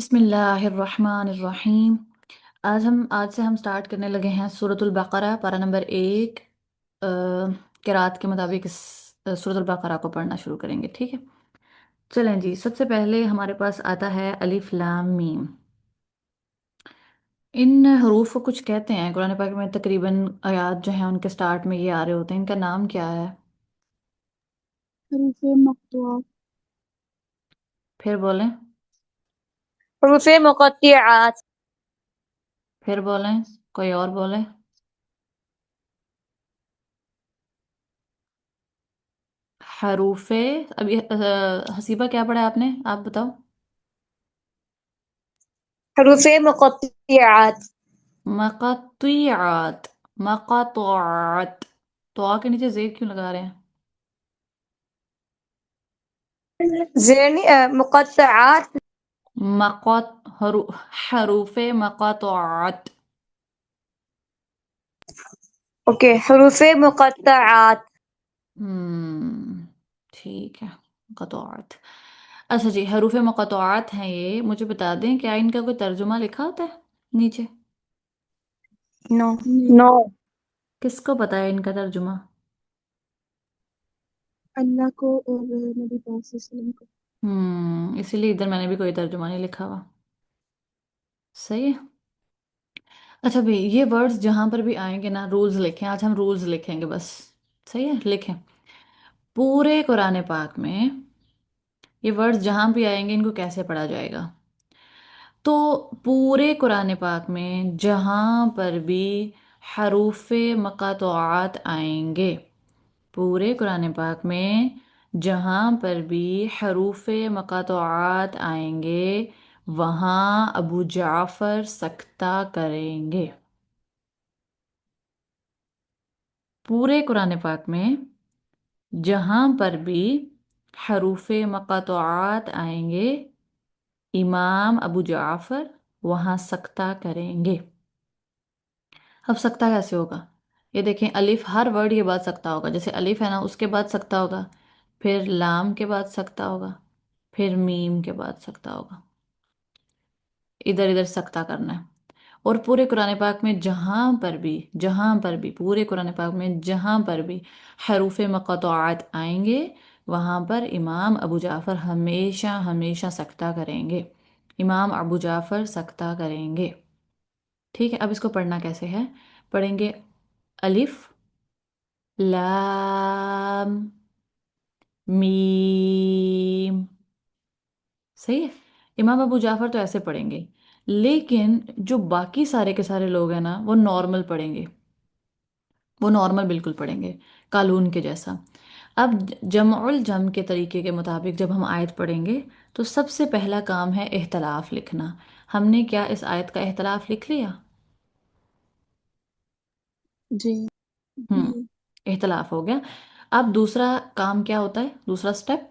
बिस्मिल्लाहिर्रहमानिर्रहीम। आज से हम स्टार्ट करने लगे हैं सूरतुल बकरा पारा नंबर 1। किरात के मुताबिक इस सूरतुल बकरा को पढ़ना शुरू करेंगे, ठीक है। चलें जी, सबसे पहले हमारे पास आता है अलिफ लाम मीम। इन हरूफ को कुछ कहते हैं कुरान पाक में, तकरीबन आयात जो हैं उनके स्टार्ट में ये आ रहे होते हैं। इनका नाम क्या है? हरूफ मक़तूआ। फिर बोलें। हरूफ मुक़त्तिआत। फिर बोलें। कोई और बोले। हरूफे। अभी हसीबा क्या पढ़ा है आपने? आप बताओ। हरूफ मुक़त्तिआत। मकतुआत। मकतुआत। तो के नीचे जेर क्यों लगा रहे हैं? ज़ेर मुक़त्तिआत। मकत हरूफे मकतुआत। ओके, हरूफ मुक़त्तिआत। ठीक है। मकतुआत। अच्छा जी, हरूफे मकतुआत हैं ये। मुझे बता दें, क्या इनका कोई तर्जुमा लिखा होता है नीचे? नो। नो। किसको पता है इनका तर्जुमा? अल्लाह को और नबी पाक सल्लल्लाहु अलैहि वसल्लम को। इसीलिए इधर मैंने भी कोई तर्जुमा नहीं लिखा हुआ। सही है। अच्छा भाई, ये वर्ड्स जहां पर भी आएंगे ना, रूल्स लिखें। आज हम रूल्स लिखेंगे बस। सही है, लिखें। पूरे कुरान पाक में ये वर्ड्स जहां भी आएंगे, इनको कैसे पढ़ा जाएगा? तो पूरे कुरान पाक में जहां पर भी हरूफे मकातोआत आएंगे, पूरे कुरान पाक में जहां पर भी हरूफे मकातोआत आएंगे, वहां अबू जाफर सख्ता करेंगे। पूरे कुरान पाक में जहां पर भी हरूफे मकातोआत आएंगे, इमाम अबू जाफर वहां सख्ता करेंगे। अब सख्ता कैसे होगा? ये देखें, अलिफ, हर वर्ड के बाद सख्ता होगा। जैसे अलिफ है ना, उसके बाद सख्ता होगा, फिर लाम के बाद सख्ता होगा, फिर मीम के बाद सख्ता होगा। इधर इधर सख्ता करना है। और पूरे कुरान पाक में जहां पर भी पूरे कुरान पाक में जहां पर भी हरूफ मक़तूआत आएंगे, वहां पर इमाम अबू जाफर हमेशा हमेशा सख्ता करेंगे। इमाम अबू जाफर सख्ता करेंगे। ठीक है, अब इसको पढ़ना कैसे है? पढ़ेंगे। अलिफ लाम मीम। सही है। इमाम अबू जाफर तो ऐसे पढ़ेंगे, लेकिन जो बाकी सारे के सारे लोग हैं ना, वो नॉर्मल पढ़ेंगे। वो नॉर्मल बिल्कुल पढ़ेंगे, कानून के जैसा। अब जमउल जम के तरीके के मुताबिक जब हम आयत पढ़ेंगे, तो सबसे पहला काम है इख्तलाफ लिखना। हमने क्या इस आयत का इख्तलाफ लिख लिया? जी। हम्म। जी। इख्तलाफ हो गया। अब दूसरा काम क्या होता है, दूसरा स्टेप?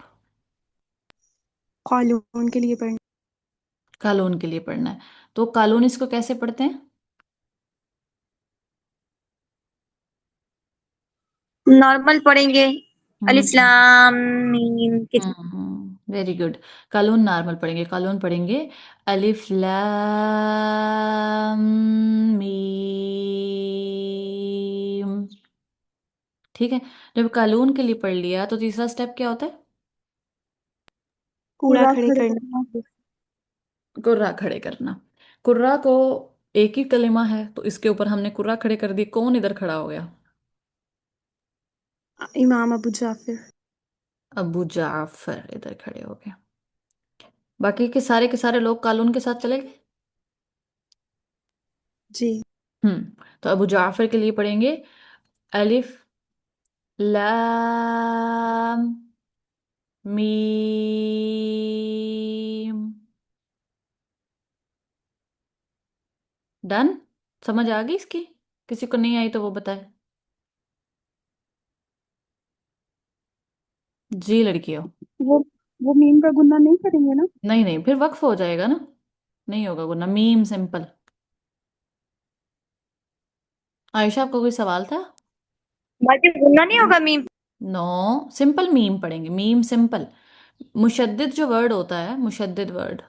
कानून के लिए पढ़ना। कानून के लिए पढ़ना है। तो कानून इसको कैसे पढ़ते हैं? नॉर्मल पढ़ेंगे। अलिफ हम्म लाम मीम के। Very good. कानून नॉर्मल पढ़ेंगे, कानून पढ़ेंगे। अलिफ लाम मीम। ठीक है। जब कानून के लिए पढ़ लिया, तो तीसरा स्टेप क्या होता है? कूड़ा खड़े करना। कुर्रा खड़े करना। कुर्रा को एक ही कलिमा है, तो इसके ऊपर हमने कुर्रा खड़े कर दिए। कौन इधर खड़ा हो गया? इमाम अबू जाफिर। अबू जाफर इधर खड़े हो गए। बाकी के सारे लोग कानून के साथ चले गए। जी। तो अबू जाफर के लिए पढ़ेंगे। अलिफ लाम मीम। डन। समझ आ गई इसकी? किसी को नहीं आई तो वो बताए। जी लड़कियों। वो वो मीम का गुन्ना नहीं करेंगे ना? नहीं नहीं, फिर वक्फ हो जाएगा ना। नहीं होगा गुना, मीम सिंपल। आयशा, आपका कोई सवाल था? बाकी गुन्ना नहीं होगा मीम। नो, सिंपल मीम पढ़ेंगे, मीम सिंपल। मुशद्दिद जो वर्ड होता है, मुशद्दिद वर्ड,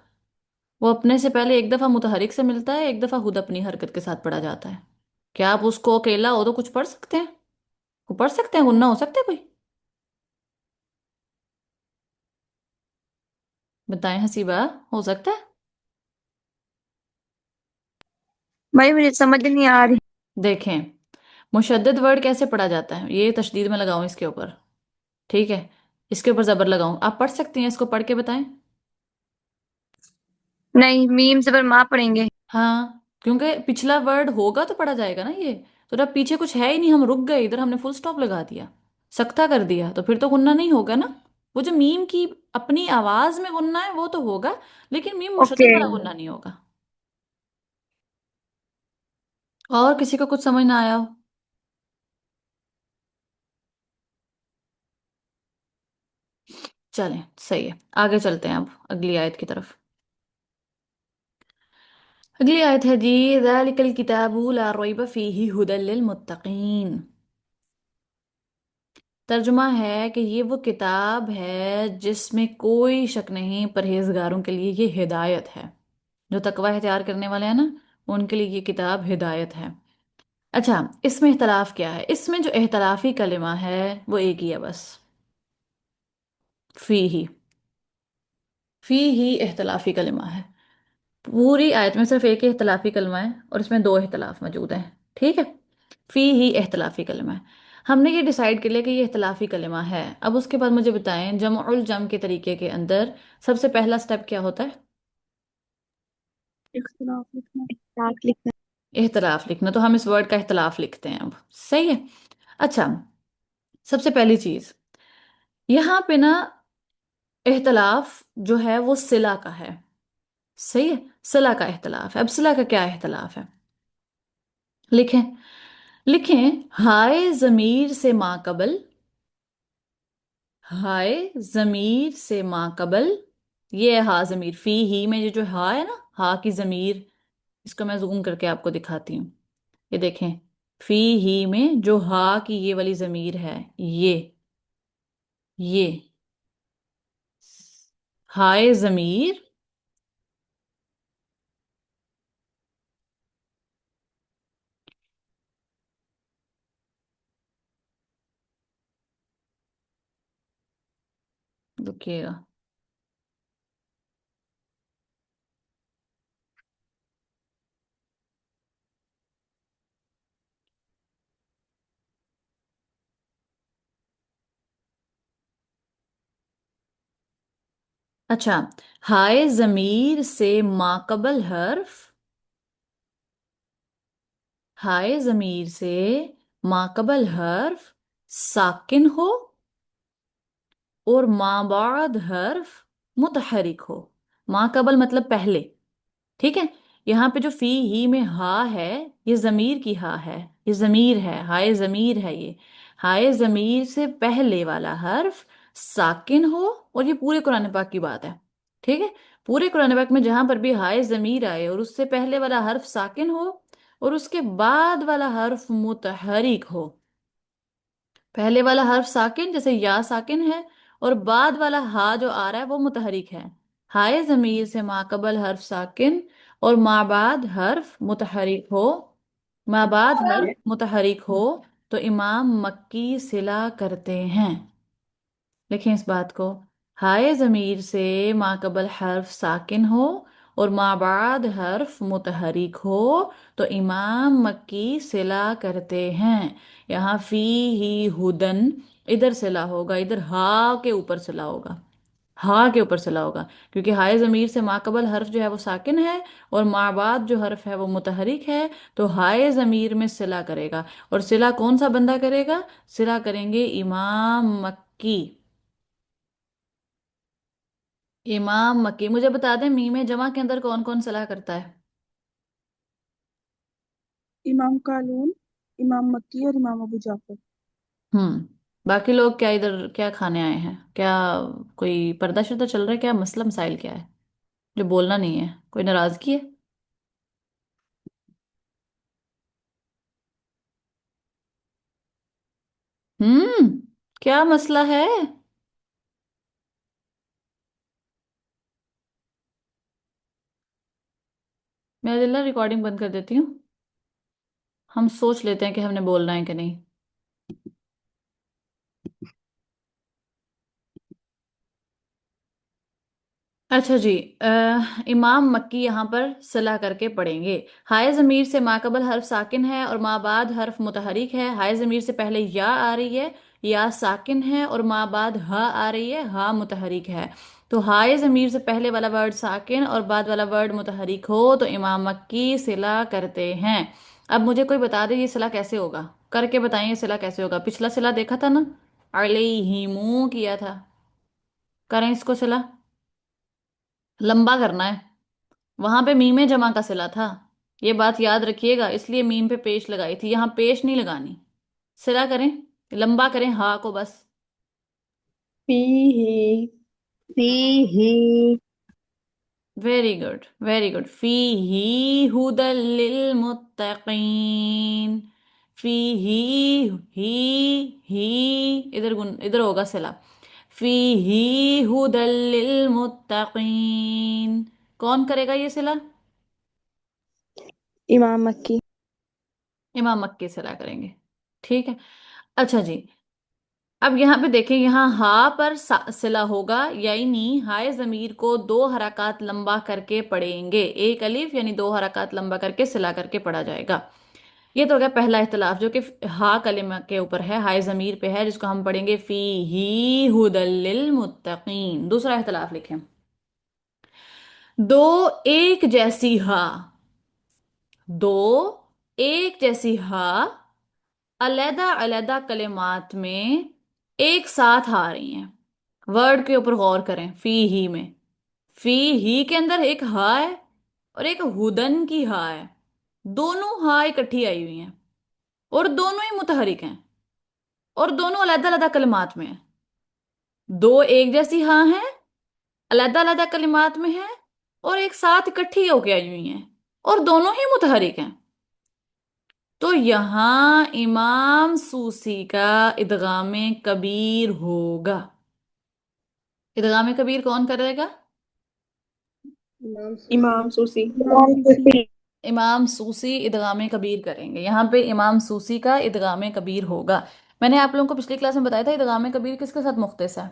वो अपने से पहले एक दफा मुतहरिक से मिलता है, एक दफा खुद अपनी हरकत के साथ पढ़ा जाता है। क्या आप उसको अकेला हो तो कुछ पढ़ सकते हैं? वो पढ़ सकते हैं, गुन्ना हो सकता है कोई? बताएं हसीबा, हो सकता है? भाई मुझे समझ नहीं आ रही। देखें, मुशद्दद वर्ड कैसे पढ़ा जाता है, ये तशदीद में लगाऊं इसके ऊपर, ठीक है, इसके ऊपर जबर लगाऊं, आप पढ़ सकती हैं, इसको पढ़ के बताएं। नहीं, मीम से पर माँ पढ़ेंगे। हाँ, क्योंकि पिछला वर्ड होगा तो पढ़ा जाएगा ना ये। तो जब पीछे कुछ है ही नहीं, हम रुक गए इधर, हमने फुल स्टॉप लगा दिया, सख्ता कर दिया, तो फिर तो गुन्ना नहीं होगा ना। वो जो मीम की अपनी आवाज में गुन्ना है वो तो होगा, लेकिन मीम ओके। मुशद्दद वाला गुन्ना नहीं होगा। और किसी को कुछ समझ ना आया हो? चलें, सही है, आगे चलते हैं अब अगली आयत की तरफ। अगली आयत है जी, ज़ालिकल किताबु ला रैब फीही हुदल लिल मुत्तकीन। तर्जुमा है कि ये वो किताब है जिसमें कोई शक नहीं, परहेजगारों के लिए ये हिदायत है। जो तकवा इख्तियार करने वाले हैं ना, उनके लिए ये किताब हिदायत है। अच्छा, इसमें इख्तलाफ क्या है? इसमें जो इख्तलाफी कलिमा है वो एक ही है बस, फी ही। फी ही इख्तलाफी कलिमा है। पूरी आयत में सिर्फ एक ही इख्तलाफी कलमा है और इसमें दो इख्तलाफ मौजूद हैं, ठीक है। फी ही इख्तलाफी कलमा है। हमने ये डिसाइड कर लिया कि ये इख्तलाफी कलमा है। अब उसके बाद मुझे बताएं, जमउल जम के तरीके के अंदर सबसे पहला स्टेप क्या होता है? इख्तिलाफ लिखना, इख्तिलाफ लिखना। इख्तलाफ लिखना। तो हम इस वर्ड का इख्तलाफ लिखते हैं अब, सही है। अच्छा, सबसे पहली चीज, यहाँ पे ना इख्तलाफ जो है वो सिला का है, सही है। सिला का इख्तलाफ है। अब सिला का क्या इख्तलाफ है? लिखें, लिखें, हाय जमीर से माकबल। हाय जमीर से माकबल, ये है हा जमीर। फी ही में ये जो हा है ना, हा की जमीर, इसको मैं जूम करके आपको दिखाती हूँ। ये देखें, फी ही में जो हा की ये वाली जमीर है, ये हाय जमीर। रुकिएगा। अच्छा, हाय जमीर से माकबल हर्फ, हाय जमीर से माकबल हर्फ साकिन हो और माबाद हर्फ मुतहरिक हो। माकबल मतलब पहले, ठीक है। यहाँ पे जो फी ही में हा है, ये जमीर की हा है, ये जमीर है, हाय जमीर है ये। हाय जमीर से पहले वाला हर्फ साकिन हो, और ये पूरे कुरान पाक की बात है, ठीक है। पूरे कुरान पाक में जहां पर भी हाय जमीर आए और उससे पहले वाला हर्फ साकिन हो और उसके बाद वाला हर्फ मुतहरिक हो। पहले वाला हर्फ साकिन, जैसे या साकिन है, और बाद वाला हा जो आ रहा है वो मुतहरिक है। हाय जमीर से माकबल हर्फ साकिन और माबाद हर्फ मुतहरिक हो, माबाद हर्फ मुतहरिक हो, तो इमाम मक्की सिला करते हैं। लिखें इस बात को, हाय जमीर से माकबल हर्फ साकिन हो और माबाद हर्फ मुतहरिक हो, तो इमाम मक्की सिला करते हैं। यहाँ फी ही हुदन, इधर सिला होगा, इधर हा के ऊपर सिला होगा, हा के ऊपर सिला होगा, क्योंकि हाय जमीर से माकबल हर्फ जो है वो साकिन है और माबाद जो हर्फ है वो मुतहरिक है। तो हाय जमीर में सिला करेगा, और सिला कौन सा बंदा करेगा? सिला करेंगे इमाम मक्की। इमाम मक्की। मुझे बता दें, मीम जमा के अंदर कौन कौन सलाह करता है? इमाम कालून, इमाम मक्की और इमाम अबू जाफर। हम्म। बाकी लोग क्या इधर क्या खाने आए हैं क्या? कोई पर्दा शर्दा चल रहा है क्या? मसला मसाइल क्या है जो बोलना नहीं है? कोई नाराजगी है? हम्म। क्या मसला है? मैं दिल्ला रिकॉर्डिंग बंद कर देती हूँ। हम सोच लेते हैं कि हमने बोलना है कि नहीं। अच्छा जी। इमाम मक्की यहाँ पर सलाह करके पढ़ेंगे। हाय ज़मीर से माकबल हर्फ साकिन है और मा बाद हर्फ मुतहरिक है। हाय ज़मीर से पहले या आ रही है, या साकिन है, और मा बाद हा आ रही है, हा मुतहरिक है। तो हाय ज़मीर से पहले वाला वर्ड साकिन और बाद वाला वर्ड मुतहरिक हो तो इमाम मक्की सिला करते हैं। अब मुझे कोई बता दे ये सिला कैसे होगा। करके बताइए सिला कैसे होगा। पिछला सिला देखा था ना, अलैहिमू किया था। करें इसको सिला। लंबा करना है। वहां पे मीमे जमा का सिला था। ये बात याद रखिएगा, इसलिए मीम पे पेश लगाई थी, यहाँ पेश नहीं लगानी। सिला करें, लंबा करें हा को बस। फीही। फीही। Very good very good. फी ही हुदल लिल मुत्तकीन। फी ही इधर इधर होगा सिला। फी ही हुदल लिल मुत्तकीन। कौन करेगा ये सिला? इमाम मक्की। इमाम मक्की सिला करेंगे। ठीक है। अच्छा जी। अब यहाँ पे देखें, यहाँ हा पर सिला होगा, यानी हाय जमीर को दो हरकत लंबा करके पढ़ेंगे। एक अलिफ यानी दो हरकत लंबा करके सिला करके पढ़ा जाएगा। ये तो हो गया पहला इख्तिलाफ जो कि हा कलिमा के ऊपर है, हाय जमीर पे है, जिसको हम पढ़ेंगे फी ही हुदल लिल मुत्तकीन। दूसरा इख्तिलाफ लिखें। दो एक जैसी हा, दो एक जैसी हा अलैदा अलैदा कलिमात में एक साथ आ रही हैं। वर्ड के ऊपर गौर करें। फी ही में, फी ही के अंदर एक हा है और एक हुदन की हा है। दोनों हा इकट्ठी आई हुई हैं और दोनों ही मुतहरिक हैं और दोनों अलैदा अलैदा कलिमात में हैं। दो एक जैसी हा हैं, अलैदा अलैदा कलिमात में हैं, और एक साथ इकट्ठी होके आई हुई हैं और दोनों ही मुतहरिक हैं। तो यहां इमाम सूसी का इदगामे कबीर होगा। इदगामे कबीर कौन करेगा? इमाम सूसी। इमाम सूसी। इमाम सूसी इदगामे कबीर करेंगे। यहाँ पे इमाम सूसी का इदगामे कबीर होगा। मैंने आप लोगों को पिछली क्लास में बताया था इदगामे कबीर किसके साथ मुख्तस है।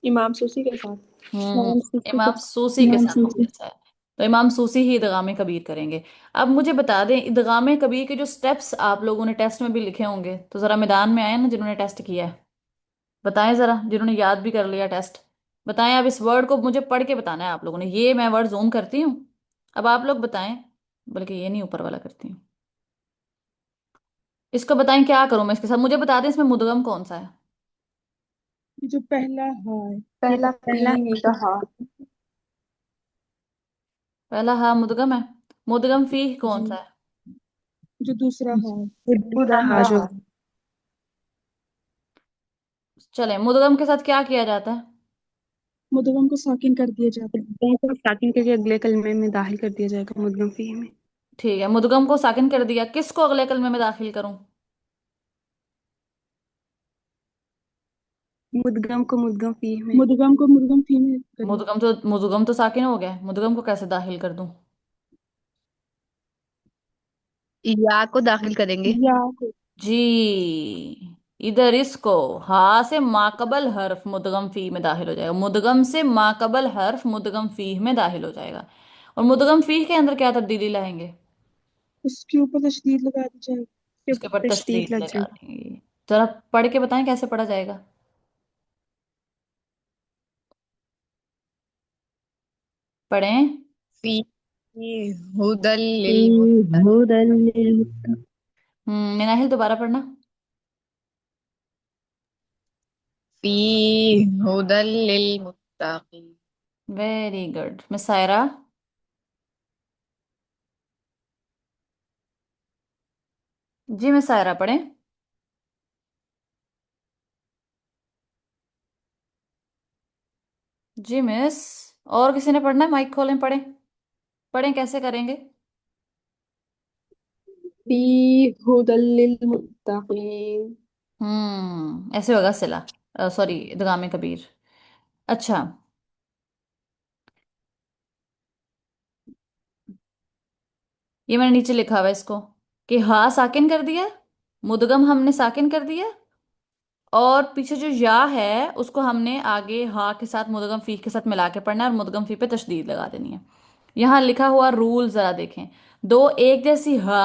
इमाम सूसी के साथ। हम्म। इमाम सूसी के इमाम साथ। सूसी के इमाम साथ सूसी। मुख्तस है। तो इमाम सूसी ही इदगामे कबीर करेंगे। अब मुझे बता दें इदगामे कबीर के जो स्टेप्स आप लोगों ने टेस्ट में भी लिखे होंगे, तो जरा मैदान में आए ना जिन्होंने टेस्ट किया है। बताएं जरा, जिन्होंने याद भी कर लिया टेस्ट। बताएं। अब इस वर्ड को मुझे पढ़ के बताना है आप लोगों ने। ये मैं वर्ड जूम करती हूँ, अब आप लोग बताएं। बल्कि ये नहीं, ऊपर वाला करती हूँ। इसको बताएं क्या करूं मैं इसके साथ। मुझे बता दें इसमें मुदगम कौन सा है। ये जो पहला हा है, ये पहला फीही का हा। पहला हा मुदगम है। मुदगम फी कौन सा जी। है? जो दूसरा हा है। ये दूसरा दूसरा हा जो। हा। चले, मुदगम के साथ क्या किया जाता है? मुदगम को साकिन कर दिया जाता है। मुद्दों को स्टार्टिंग करके अगले कलमे में दाखिल कर दिया जाएगा मुद्दों फी में। ठीक है, मुदगम को साकिन कर दिया, किसको अगले कलमे में दाखिल करूं? मुद्गम को मुद्गम फी में। मुदगम को मुदगम फी में करिए। मुदगम तो साकिन हो गया, मुदगम को कैसे दाखिल कर दूं? या को दाखिल करेंगे। या को। जी। इधर इसको हा से माकबल हर्फ मुदगम फी में दाखिल हो जाएगा। मुदगम से माकबल हर्फ मुदगम फी में दाखिल हो जाएगा। और मुदगम फी के अंदर क्या तब्दीली लाएंगे? उसके ऊपर तशदीद लगा दी जाएगी। के उसके ऊपर ऊपर तशदीद तशदीद लग लगा जाएगी। देंगे। जरा पढ़ के बताएं कैसे पढ़ा जाएगा। पढ़ें। फी हुदल फी लिल मुत्तकीन। हुदल लिल-। मिनाहिल दोबारा पढ़ना। फी हुदल लिल मुत्तकीन। Very good. मिस सायरा। जी मिस सायरा पढ़ें। जी मिस। और किसी ने पढ़ना है? माइक खोलें, पढ़ें। पढ़ें कैसे करेंगे? फी हुदल लिल मुत्तकीन। ऐसे होगा सिला। सॉरी, इदगामे कबीर। अच्छा। ये मैंने नीचे लिखा हुआ है इसको, कि हा साकिन कर दिया, मुदगम हमने साकिन कर दिया, और पीछे जो या है उसको हमने आगे हा के साथ मुदगम फी के साथ मिला के पढ़ना है, और मुदगम फी पे तशदीद लगा देनी है। यहाँ लिखा हुआ रूल जरा देखें। दो एक जैसी हा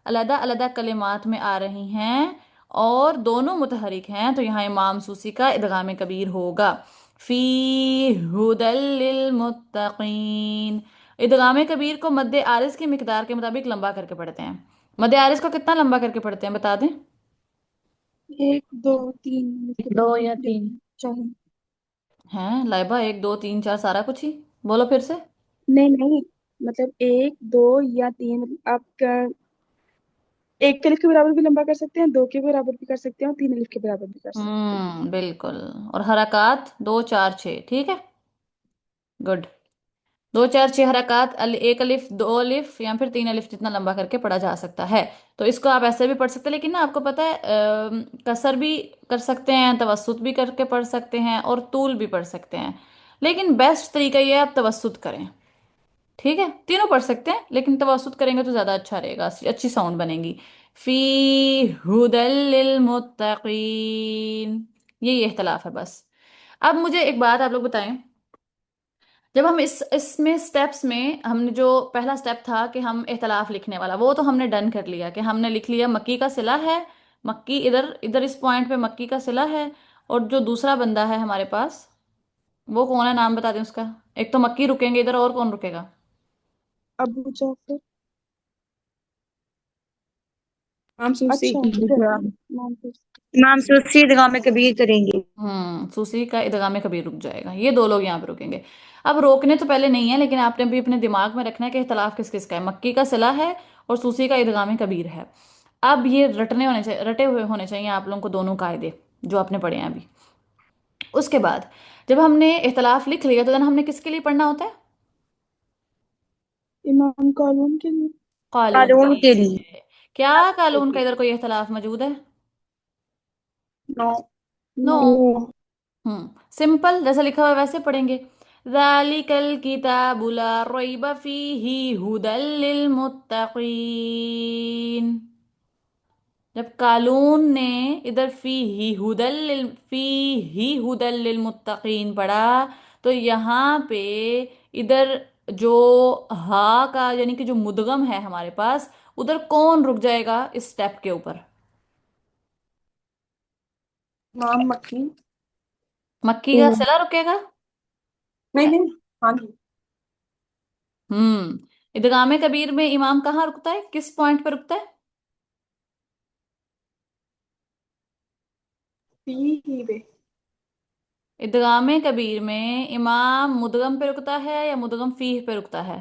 अलग अलग कलिमात में आ रही हैं और दोनों मुतहरिक हैं, तो यहाँ इमाम सूसी का इदगाम कबीर होगा। फी हुदल लिल मुत्तकीन। इदगाम कबीर को मद्दे आरिज की मिकदार के मुताबिक लंबा करके पढ़ते हैं। मद्दे आरिज को कितना लंबा करके पढ़ते हैं बता दें? 1 2 3 इसके दो बराबर या तीन। लिखना चाहिए। हैं लाइबा, एक दो तीन चार सारा कुछ ही बोलो फिर से। नहीं नहीं, मतलब 1 2 या 3, आप एक के अलिफ के बराबर भी लंबा कर सकते हैं, 2 के बराबर भी कर सकते हैं, और 3 अलिफ के बराबर भी कर सकते हैं। बिल्कुल। और हरकत 2 4 6, ठीक है। गुड। 2 4 6 हरकत, एक अलिफ दो अलिफ या फिर 3 अलिफ जितना लंबा करके पढ़ा जा सकता है। तो इसको आप ऐसे भी पढ़ सकते हैं, लेकिन ना आपको पता है कसर भी कर सकते हैं, तवस्सुत भी करके पढ़ सकते हैं, और तूल भी पढ़ सकते हैं। लेकिन बेस्ट तरीका ये है आप तवस्सुत करें। ठीक है, तीनों पढ़ सकते हैं लेकिन तवसुत करेंगे तो ज्यादा अच्छा रहेगा, अच्छी साउंड बनेगी। फी हुदल लिल मुत्तकीन। ये इख्तलाफ है बस। अब मुझे एक बात आप लोग बताएं, जब हम इसमें स्टेप्स में हमने जो पहला स्टेप था कि हम इख्तलाफ लिखने वाला, वो तो हमने डन कर लिया कि हमने लिख लिया मक्की का सिला है। मक्की इधर इधर इस पॉइंट पे मक्की का सिला है। और जो दूसरा बंदा है हमारे पास, वो कौन है, नाम बता दें उसका। एक तो मक्की रुकेंगे इधर, और कौन रुकेगा? अबू जाफर। इमाम सूसी। अच्छा नाम फिर इमाम सूसी इदगाम कबीर करेंगे। सूसी का इदगाम कबीर रुक जाएगा, ये दो लोग यहाँ पे रुकेंगे। अब रोकने तो पहले नहीं है, लेकिन आपने भी अपने दिमाग में रखना है कि इख्तलाफ किस किस का है। मक्की का सिला है और सूसी का इदगाम कबीर है। अब ये रटने होने चाहिए, रटे हुए होने चाहिए आप लोगों को दोनों कायदे जो आपने पढ़े हैं अभी। उसके बाद जब हमने इख्तलाफ लिख लिया तो देन हमने किसके लिए पढ़ना होता है? इमाम कालून के लिए। कालून के कानून के लिए। लिए। क्या कालून का इधर कोई इख्तलाफ मौजूद है? नो। नो। नो। सिंपल, जैसा लिखा हुआ है वैसे पढ़ेंगे। ज़ालिकल किताबु ला रैब फीही हुदल लिल मुत्तकीन। जब कालून ने इधर फी ही हुदल लिल मुत्तकीन पढ़ा, तो यहाँ पे इधर जो हा का यानी कि जो मुदगम है हमारे पास, उधर कौन रुक जाएगा इस स्टेप के ऊपर? इमाम मक्की। मक्की का इमाम। सिला रुकेगा। नहीं नहीं। हाँ जी। इदगामे कबीर में इमाम कहाँ रुकता है, किस पॉइंट पे रुकता है? पी ही वे। इदगामे कबीर में इमाम मुदगम पे रुकता है या मुदगम फीह पे रुकता है?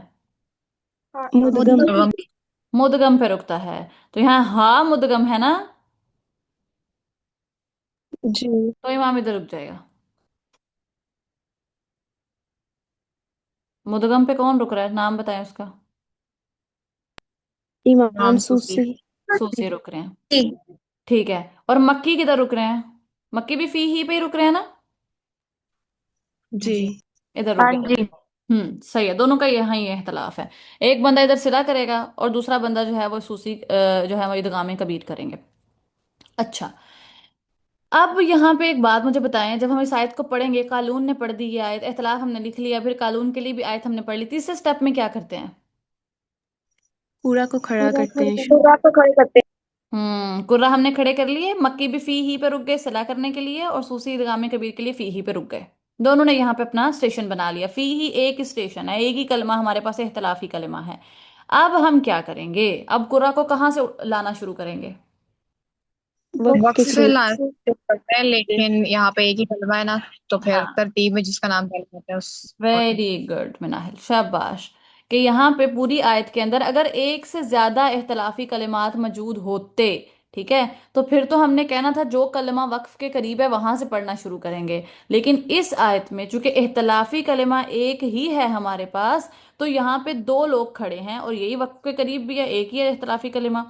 हाँ, मुद्दम। मुद्दम। मुदगम पे रुकता है। तो यहाँ हा मुदगम है ना, जी। तो इमाम इधर रुक जाएगा। मुदगम पे कौन रुक रहा है, नाम बताएं उसका। इमाम सूसी। सूसी रुक रहे हैं। ठीक। ठीक है। और मक्की किधर रुक रहे हैं? मक्की भी फी ही पे ही रुक रहे हैं ना। जी। इधर रुक हाँ गए। जी। सही है, दोनों का यहाँ ये इख्तलाफ है। एक बंदा इधर सिला करेगा और दूसरा बंदा जो है वो सूसी जो है वो इदगामे कबीर करेंगे। अच्छा। अब यहाँ पे एक बात मुझे बताएं, जब हम इस आयत को पढ़ेंगे, कानून ने पढ़ दी ये आयत, इख्तलाफ हमने लिख लिया, फिर कानून के लिए भी आयत हमने पढ़ ली, तीसरे स्टेप में क्या करते हैं? पूरा को खड़ा पूरा करते खड़े हैं। करते पूरा को खड़े करते कुर्रा हमने खड़े कर लिए, मक्की भी फी ही पे रुक गए सिला करने के लिए, और सूसी इदगामे कबीर के लिए फी ही पे रुक गए। दोनों ने यहाँ पे अपना स्टेशन बना लिया। फी ही एक ही स्टेशन है, एक ही कलमा हमारे पास इख्तलाफी कलमा है। अब हम क्या करेंगे, अब कुर्रा को कहाँ से लाना शुरू करेंगे? हैं। वक्त के वक्त से थ्रू। लाना करते हैं, लेकिन यहाँ पे एक ही कलमा है ना, तो फिर हाँ, तरतीब में जिसका नाम पहले आता है उस वेरी गुड मिनाहिल, शाबाश। कि यहाँ पे पूरी आयत के अंदर अगर एक से ज्यादा इख्तलाफी कलिमात मौजूद होते, ठीक है, तो फिर तो हमने कहना था जो कलमा वक्फ के करीब है वहां से पढ़ना शुरू करेंगे। लेकिन इस आयत में चूंकि इख्तलाफी कलिमा एक ही है हमारे पास, तो यहाँ पे दो लोग खड़े हैं और यही वक्फ के करीब भी है, एक ही है इख्तलाफी कलिमा।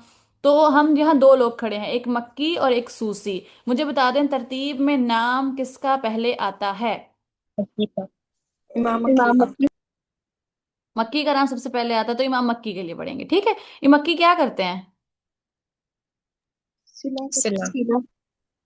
तो हम यहाँ दो लोग खड़े हैं, एक मक्की और एक सूसी। मुझे बता दें तरतीब में नाम किसका पहले आता है? तरतीब का। इमाम मक्की इमाम का। मक्की। मक्की का नाम सबसे पहले आता है तो इमाम मक्की के लिए पढ़ेंगे, ठीक है। ये मक्की क्या करते हैं? सिला सिला। सिला।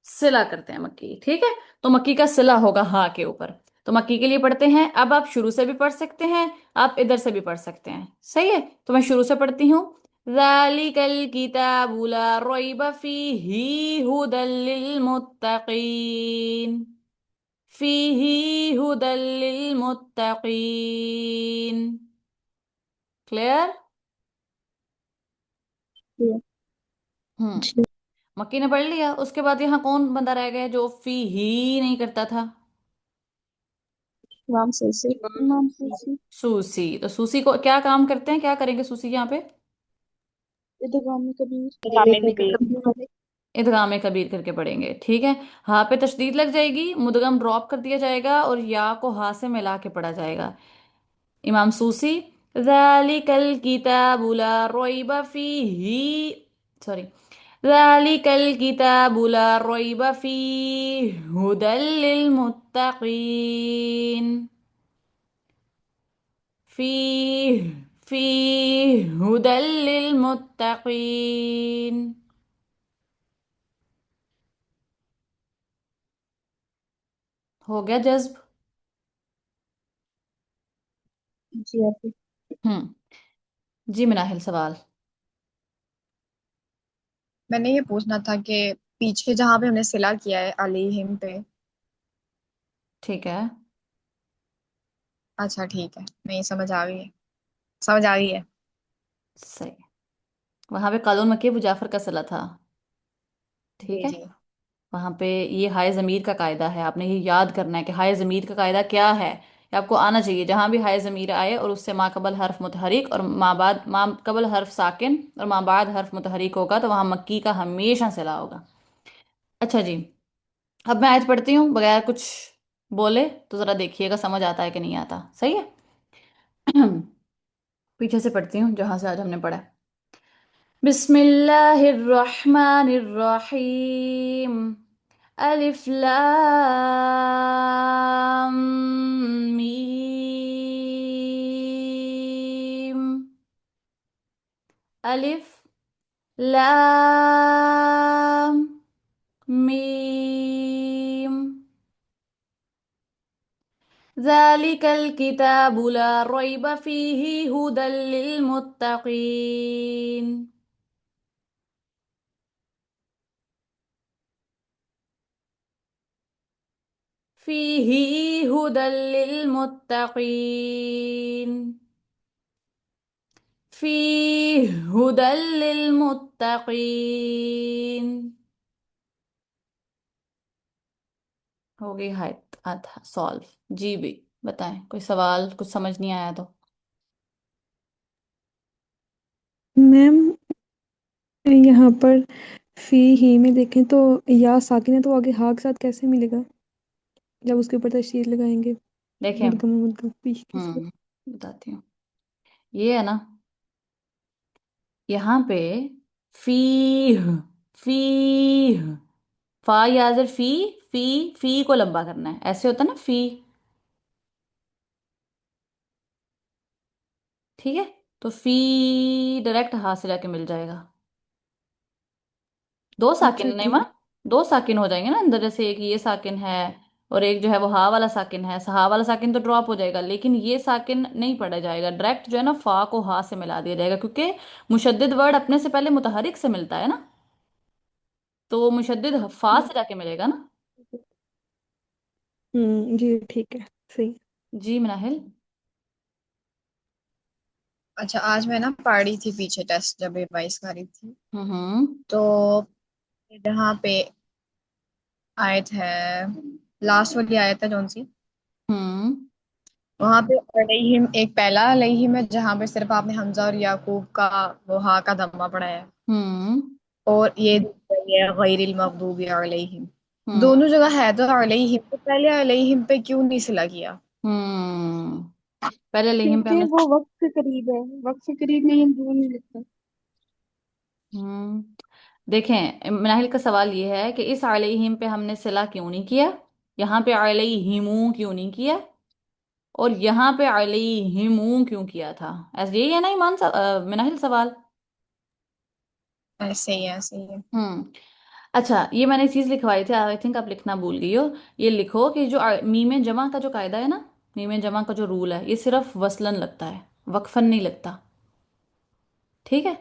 सिला करते हैं मक्की, ठीक है। तो मक्की का सिला होगा हा के ऊपर। तो मक्की के लिए पढ़ते हैं। अब आप शुरू से भी पढ़ सकते हैं, आप इधर से भी पढ़ सकते हैं, सही है। तो मैं शुरू से पढ़ती हूँ। ज़ालिकल किताबु ला रैब फीही हुदल लिल मुत्तकीन। फीही हुदल लिल मुत्तकीन। क्लियर? हम्म। जी। मक्की ने पढ़ लिया, उसके बाद यहाँ कौन बंदा रह गया जो फी ही नहीं करता था? इमाम से इमाम से सूसी। तो सूसी को क्या काम करते हैं, क्या करेंगे सूसी यहाँ पे? इदगाम कबीर। इमाम कबीर। इदगाम कबीर करके पढ़ेंगे, ठीक है। हा पे तशदीद लग जाएगी, मुदगम ड्रॉप कर दिया जाएगा और या को हा से मिला के पढ़ा जाएगा। इमाम सूसी। ज़ालिकल किताबु ला रैब फीही, सॉरी, ज़ालिकल किताबु ला रैब फीही हुदल लिल मुत्तकीन। फीह फीह हुदल लिल मुत्तकीन। हो गया जज्ब? जी आप। हम्म। जी मिनाहिल, सवाल। मैंने ये पूछना था कि पीछे जहाँ पे हमने सिला किया है अलैहिम पे। ठीक है। अच्छा ठीक है, नहीं समझ आ गई है। समझ आ गई है। सही। वहां पे कालून मकी अबू जाफर का सला था, ठीक जी है। जी। वहां पे ये हाय जमीर का कायदा है, आपने ये याद करना है कि हाय जमीर का कायदा क्या है। ये आपको आना चाहिए, जहां भी हाय जमीर आए और उससे मा कबल हर्फ मुतहरिक और मा बाद मा कबल हर्फ साकिन और मा बाद हर्फ मुतहरिक होगा तो वहां मक्की का हमेशा सिला होगा। अच्छा जी। अब मैं आयत पढ़ती हूँ बगैर कुछ बोले, तो जरा देखिएगा समझ आता है कि नहीं आता, सही है। पीछे से पढ़ती हूँ जहां से आज हमने पढ़ा। बिस्मिल्लाहिर्रहमानिर्रहीम। अलिफ लाम मीम। अलिफ लाम मीम। ज़ालिकल किताबु ला रैब फीही हुदल लिल मुत्तकीन। फीही हुदल लिल मुत्तकीन। फीही हुदल लिल मुत्तकीन। हो गई हायत आधा सॉल्व। जी भी बताएं, कोई सवाल कुछ समझ नहीं आया तो? मैम यहाँ पर फी ही में देखें तो या साकिन है, तो आगे हा के साथ कैसे मिलेगा जब उसके ऊपर तशरीफ लगाएंगे? देखें। मुदगम मुदगम फी के साथ। बताती हूँ। ये है ना, यहाँ पे फीह, फीह, फा याजर फी, फी, फी को लंबा करना है, ऐसे होता है ना फी, ठीक है। तो फी डायरेक्ट हाथ से जाके मिल जाएगा। दो अच्छा साकिन नहीं ठीक माँ, है। दो साकिन हो जाएंगे ना अंदर, जैसे एक ये साकिन है और एक जो है वो हा वाला साकिन है। हा वाला साकिन तो ड्रॉप हो जाएगा, लेकिन ये साकिन नहीं पढ़ा जाएगा, डायरेक्ट जो है ना फा को हा से मिला दिया जाएगा, क्योंकि मुशद्दिद वर्ड अपने से पहले मुतहरिक से मिलता है ना, तो वो मुशद्दिद फा से जाके मिलेगा ना। जी ठीक है। सही। जी मिनाहिल। अच्छा आज मैं ना पढ़ रही थी पीछे टेस्ट जब रिवाइज कर रही थी। हम्म। तो जहाँ पे आयत है, लास्ट वाली आयत है जौन सी, हम्म। वहां पे अलैहिम एक पहला अलैहिम है जहाँ पे सिर्फ आपने हमजा और याकूब का वो हा का दम्मा पढ़ा है। हम्म। और ये दूसरा है गैरिल मगदूबी अलैहिम। हम्म। दोनों जगह है तो अलैहिम, तो पहले अलैहिम पे क्यों नहीं सिला किया? हम्म। पहले लेहिम पे क्योंकि हमने। वो वक्त के करीब है, वक्त के करीब में ये दूर नहीं लगता। हम्म। देखें, मिनाहिल का सवाल ये है कि इस अलैहिम पे हमने सिला क्यों नहीं किया, यहाँ पे अलैहिमू क्यों नहीं किया? और यहाँ पे अलैहिमू क्यों किया था? ऐसे यही है ना ईमान मिनाहिल सवाल। ऐसे ही है, ऐसे ही है। अच्छा, ये मैंने चीज लिखवाई थी, आई थिंक आप लिखना भूल गई हो। ये लिखो कि जो मीम जमा का जो कायदा है ना, मीम जमा का जो रूल है, ये सिर्फ वसलन लगता है, वक्फन नहीं लगता। ठीक है,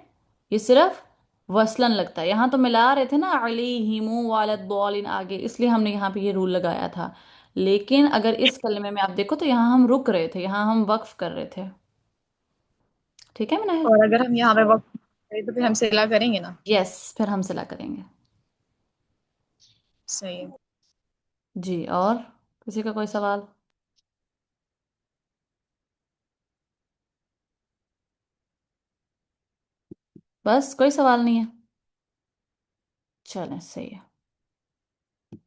ये सिर्फ वसलन लगता है। यहाँ तो मिला रहे थे ना अलैहिमू वालद्दालिन आगे, इसलिए हमने यहाँ पे ये रूल लगाया था। लेकिन अगर इस कलमे में आप देखो तो यहाँ हम रुक रहे थे, यहाँ हम वक्फ कर रहे थे। ठीक है मिनाहिल? और अगर हम यहाँ पे वक्त करें तो फिर हम सिला करेंगे ना। यस, फिर हम सिला करेंगे। सही है। जी, और किसी का कोई सवाल? बस कोई सवाल नहीं है? चलें, सही है।